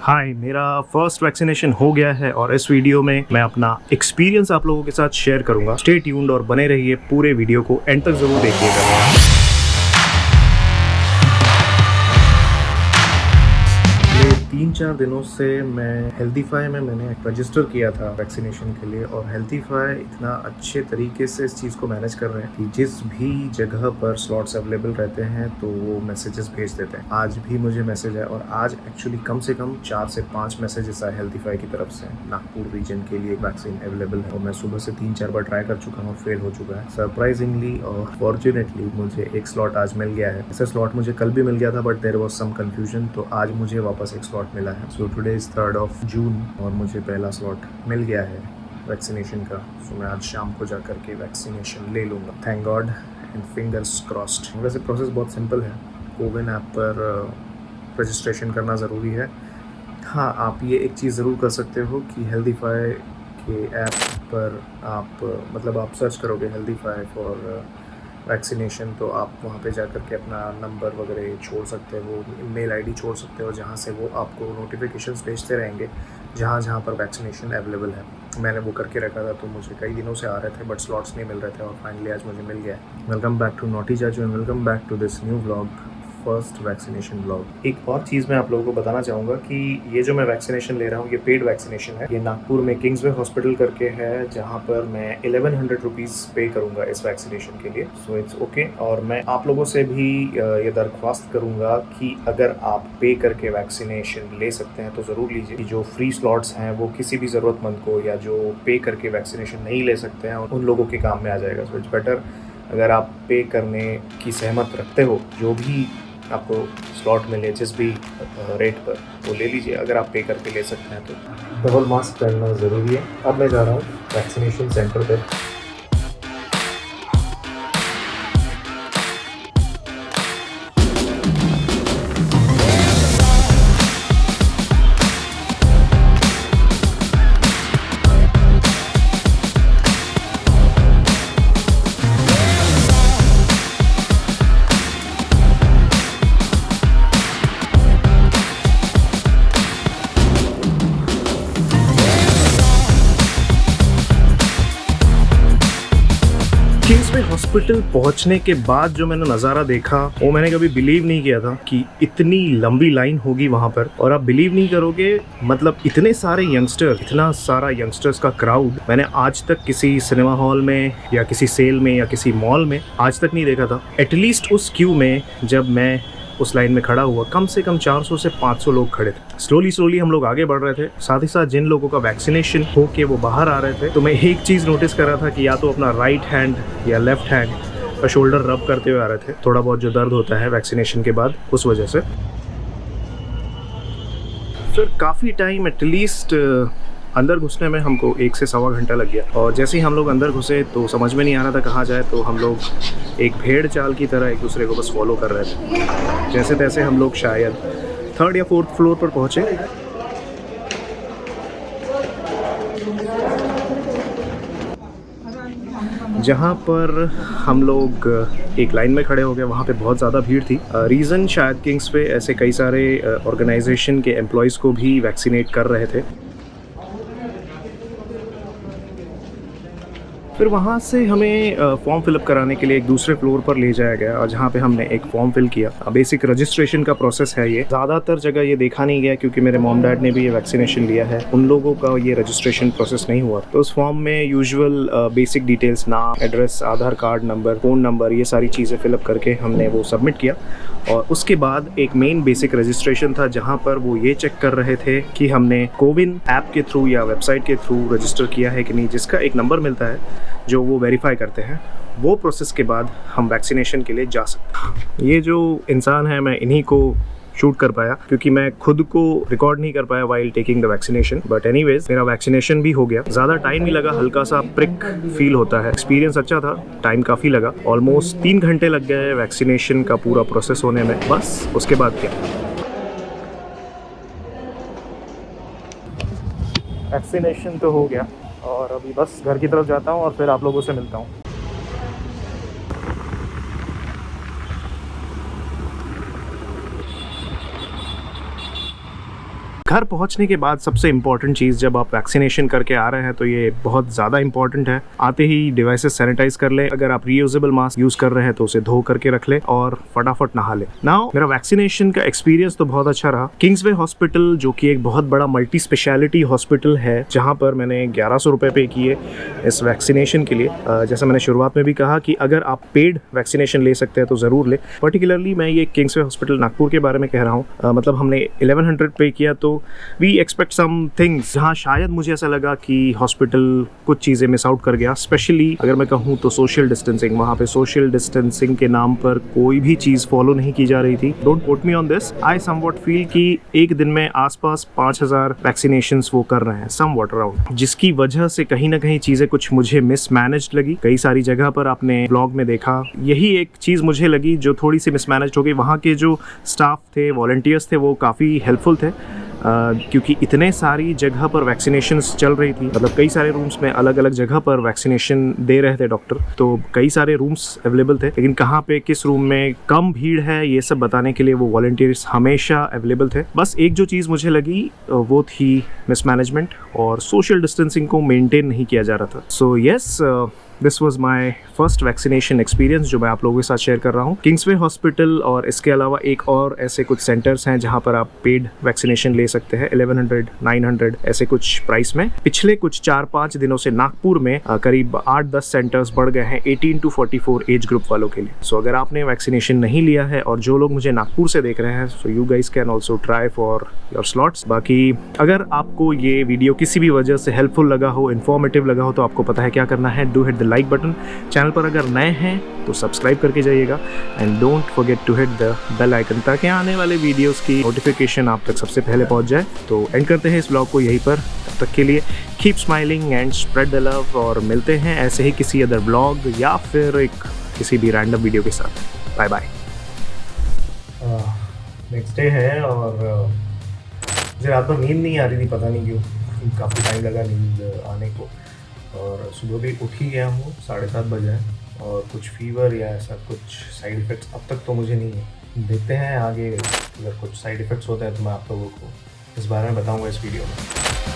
हाय, मेरा first vaccination हो गया है और इस वीडियो में मैं अपना एक्सपीरियंस आप लोगों के साथ शेयर करूंगा। स्टे ट्यून्ड और बने रहिए, पूरे वीडियो को एंड तक जरूर देखिएगा। 3-4 दिनों से मैं हेल्दीफाई में मैंने रजिस्टर किया था वैक्सीनेशन के लिए, और हेल्दीफाई इतना अच्छे तरीके से इस चीज़ को मैनेज कर रहे हैं कि जिस भी जगह पर स्लॉट्स अवेलेबल रहते हैं तो वो मैसेजेस भेज देते हैं। आज भी मुझे मैसेज है, और आज एक्चुअली कम से कम 4 से 5 मैसेजेस आए हेल्दीफाई की तरफ से। नागपुर रीजन के लिए एक वैक्सीन अवेलेबल है और मैं सुबह से 3-4 बार ट्राई कर चुका हूँ और फेल हो चुका है। सरप्राइजिंगली और फॉर्चुनेटली मुझे एक स्लॉट आज मिल गया है। ऐसा स्लॉट मुझे कल भी मिल गया था, but there was some confusion, तो आज मुझे वापस एक स्लॉट मिला है। So today is 3rd of June और मुझे पहला स्लॉट मिल गया है वैक्सीनेशन का। सो मैं आज शाम को जाकर के वैक्सीनेशन ले लूँगा। Thank God and fingers crossed. वैसे प्रोसेस बहुत सिंपल है। कोविन ऐप पर रजिस्ट्रेशन करना ज़रूरी है। हाँ, आप ये एक चीज़ ज़रूर कर सकते हो कि हेल्दीफाई के ऐप पर आप सर्च करोगे हेल्दीफाई फॉर वैक्सीनेशन, तो आप वहाँ पे जा कर के अपना नंबर वगैरह छोड़ सकते हो, ईमेल आईडी छोड़ सकते हो, जहाँ से वो आपको नोटिफिकेशंस भेजते रहेंगे जहाँ जहाँ पर वैक्सीनेशन अवेलेबल है। मैंने वो करके रखा था, तो मुझे कई दिनों से आ रहे थे बट स्लॉट्स नहीं मिल रहे थे, और फाइनली आज मुझे मिल गया है। Welcome back to naughty Chachu and welcome back to this new vlog, first vaccination blog. एक और चीज़ मैं आप लोगों को बताना चाहूँगा कि ये जो मैं वैक्सीनेशन ले रहा हूँ ये पेड वैक्सीनेशन है। ये नागपुर में किंग्सवे हॉस्पिटल करके है, जहाँ पर मैं 1100 रुपीज़ पे करूँगा इस वैक्सीनेशन के लिए। So it's okay. और मैं आप लोगों से भी ये दरख्वास्त करूँगा कि अगर आप पे करके वैक्सीनेशन ले सकते हैं तो ज़रूर लीजिए। कि जो फ्री स्लॉट्स हैं वो किसी भी ज़रूरतमंद को, या जो पे करके वैक्सीनेशन नहीं ले सकते हैं, उन लोगों के काम में आ जाएगा। सो इट्स बेटर, अगर आप पे करने की सहमत रखते हो, जो भी आपको स्लॉट मिले जिस भी रेट पर, वो ले लीजिए। अगर आप पे करके ले सकते हैं तो डबल मास्क पहनना ज़रूरी है। अब मैं जा रहा हूँ वैक्सीनेशन सेंटर पर। किंग्सवे हॉस्पिटल पहुंचने के बाद जो मैंने नज़ारा देखा, वो मैंने कभी बिलीव नहीं किया था कि इतनी लंबी लाइन होगी वहां पर। और आप बिलीव नहीं करोगे, मतलब इतने सारे यंगस्टर्स, इतना सारा यंगस्टर्स का क्राउड मैंने आज तक किसी सिनेमा हॉल में या किसी सेल में या किसी मॉल में आज तक नहीं देखा था। एटलीस्ट उस क्यू में जब मैं उस लाइन में खड़ा हुआ, कम से कम 400 से 500 लोग खड़े थे। स्लोली हम लोग आगे बढ़ रहे थे। साथ ही साथ जिन लोगों का वैक्सीनेशन हो के वो बाहर आ रहे थे, तो मैं एक चीज़ नोटिस कर रहा था कि या तो अपना राइट हैंड या लेफ्ट हैंड का शोल्डर रब करते हुए आ रहे थे। थोड़ा बहुत जो दर्द होता है वैक्सीनेशन के बाद, उस वजह से। फिर काफ़ी टाइम एटलीस्ट अंदर घुसने में हमको 1 से सवा घंटा लग गया। और जैसे ही हम लोग अंदर घुसे तो समझ में नहीं आ रहा था कहाँ जाए, तो हम लोग एक भेड़ चाल की तरह एक दूसरे को बस फॉलो कर रहे थे। जैसे तैसे हम लोग शायद 3rd या 4th फ्लोर पर पहुँचे। जहाँ पर हम लोग एक लाइन में खड़े हो गए, वहाँ पे बहुत ज़्यादा भीड़ थी। रीज़न शायद किंग्सवे ऐसे कई सारे ऑर्गेनाइजेशन के एम्प्लॉयज़ को भी वैक्सीनेट कर रहे थे। फिर वहाँ से हमें फॉर्म फिलअप कराने के लिए एक दूसरे फ्लोर पर ले जाया गया, और जहाँ पे हमने एक फॉर्म फिल किया। बेसिक रजिस्ट्रेशन का प्रोसेस है ये। ज़्यादातर जगह ये देखा नहीं गया क्योंकि मेरे मॉम डैड ने भी ये वैक्सीनेशन लिया है, उन लोगों का ये रजिस्ट्रेशन प्रोसेस नहीं हुआ। तो उस फॉर्म में यूजुअल बेसिक डिटेल्स, नाम, एड्रेस, आधार कार्ड नंबर, फ़ोन नंबर, ये सारी चीज़ें फिलअप करके हमने वो सबमिट किया। और उसके बाद एक मेन बेसिक रजिस्ट्रेशन था, जहाँ पर वो ये चेक कर रहे थे कि हमने कोविन ऐप के थ्रू या वेबसाइट के थ्रू रजिस्टर किया है कि नहीं, जिसका एक नंबर मिलता है जो वो वेरीफाई करते हैं। वो प्रोसेस के बाद हम वैक्सीनेशन के लिए जा सकते हैं। ये जो इंसान है, मैं इन्हीं को शूट कर पाया क्योंकि मैं खुद को रिकॉर्ड नहीं कर पाया while taking the vaccination. But anyways, मेरा वैक्सीनेशन भी हो गया। ज़्यादा टाइम नहीं लगा, हल्का सा प्रिक फील होता है। एक्सपीरियंस अच्छा था, टाइम काफ़ी लगा। ऑलमोस्ट 3 घंटे लग गए वैक्सीनेशन का पूरा प्रोसेस होने में। बस उसके बाद क्या, वैक्सीनेशन तो हो गया और अभी बस घर की तरफ जाता हूँ और फिर आप लोगों से मिलता हूँ। घर पहुंचने के बाद सबसे इम्पॉर्टेंट चीज़, जब आप वैक्सीनेशन करके आ रहे हैं तो ये बहुत ज़्यादा इंपॉर्टेंट है, आते ही डिवाइसेस सैनिटाइज कर ले। अगर आप रीयूजेबल मास्क यूज़ कर रहे हैं तो उसे धो करके रख ले और फटाफट नहा ले। नाउ मेरा वैक्सीनेशन का एक्सपीरियंस तो बहुत अच्छा रहा। किंग्सवे हॉस्पिटल जो कि एक बहुत बड़ा मल्टी स्पेशलिटी हॉस्पिटल है, जहाँ पर मैंने 1100 रुपये पे किए इस वैक्सीनेशन के लिए। जैसा मैंने शुरुआत में भी कहा कि अगर आप पेड वैक्सीनेशन ले सकते हैं तो ज़रूर ले। पर्टिकुलरली मैं ये किंग्सवे हॉस्पिटल नागपुर के बारे में कह रहा हूँ। मतलब हमने 1100 पे किया तो वी एक्सपेक्ट सम थिंग्स, जहाँ शायद मुझे ऐसा लगा कि हॉस्पिटल कुछ चीज़ें मिस आउट कर गया। स्पेशली अगर मैं कहूँ तो सोशल डिस्टेंसिंग, वहाँ पे सोशल डिस्टेंसिंग के नाम पर कोई भी चीज़ फॉलो नहीं की जा रही थी। Don't quote me on this. I somewhat feel कि एक दिन में आसपास 5000 वैक्सीनेशंस वो कर रहे हैं, समवॉट अराउंड, जिसकी वजह से कहीं ना कहीं चीज़ें कुछ मुझे मिसमैनेज्ड लगी। कई सारी जगह पर आपने ब्लॉग में देखा, यही एक चीज़ मुझे लगी जो थोड़ी सी मिसमैनेज्ड हो गई। वहाँ के जो स्टाफ थे, वॉलंटियर्स थे, वो काफ़ी हेल्पफुल थे। क्योंकि इतने सारी जगह पर वैक्सीनेशंस चल रही थी, मतलब कई सारे रूम्स में अलग अलग जगह पर वैक्सीनेशन दे रहे थे डॉक्टर, तो कई सारे रूम्स अवेलेबल थे। लेकिन कहाँ पे किस रूम में कम भीड़ है ये सब बताने के लिए वो वॉलंटियर्स हमेशा अवेलेबल थे। बस एक जो चीज़ मुझे लगी वो थी मिसमैनेजमेंट और सोशल डिस्टेंसिंग को मेंटेन नहीं किया जा रहा था। So yes, this was my first vaccination experience जो मैं आप लोगों के साथ शेयर कर रहा हूँ। किंग्सवे हॉस्पिटल और इसके अलावा एक और ऐसे कुछ सेंटर्स हैं जहाँ पर आप पेड वैक्सीनेशन ले सकते हैं 1100, 900 ऐसे कुछ प्राइस में। पिछले कुछ 4-5 दिनों से नागपुर में करीब 8-10 सेंटर्स बढ़ गए हैं 18 to 44 एज ग्रुप वालों के लिए। सो अगर आपने वैक्सीनेशन नहीं लिया है और जो लोग मुझे नागपुर से देख रहे हैं, so you guys can also try for your slots. बाकी अगर आपको ये वीडियो किसी भी वजह से हेल्पफुल लगा हो, इन्फॉर्मेटिव लगा हो, तो आपको पता है क्या करना है। Do hit the like button. Channel पर अगर नए हैं तो सब्सक्राइब करके जाइएगा and don't forget to hit the bell icon, ताकि आने वाले वीडियोस की नोटिफिकेशन आप तक सबसे पहले पहुंच जाए। तो एंड करते हैं इस ब्लॉग को यहीं पर। तब तक के लिए keep smiling and spread the love, और मिलते हैं ऐसे ही किसी अदर ब्लॉग या फिर एक किसी भी रैंडम वीडियो के साथ। Bye bye. नेक्स्ट डे है और मुझे रात भर नींद नहीं आ रही थी, पता नहीं क्यों, काफ़ी टाइम लगा नींद आने को। और सुबह भी उठ ही गया हूँ, 7:30 बजे हैं, और कुछ फीवर या ऐसा कुछ साइड इफ़ेक्ट्स अब तक तो मुझे नहीं है। देखते हैं आगे अगर कुछ साइड इफ़ेक्ट्स होते हैं तो मैं आप लोगों को इस बारे में बताऊँगा इस वीडियो में।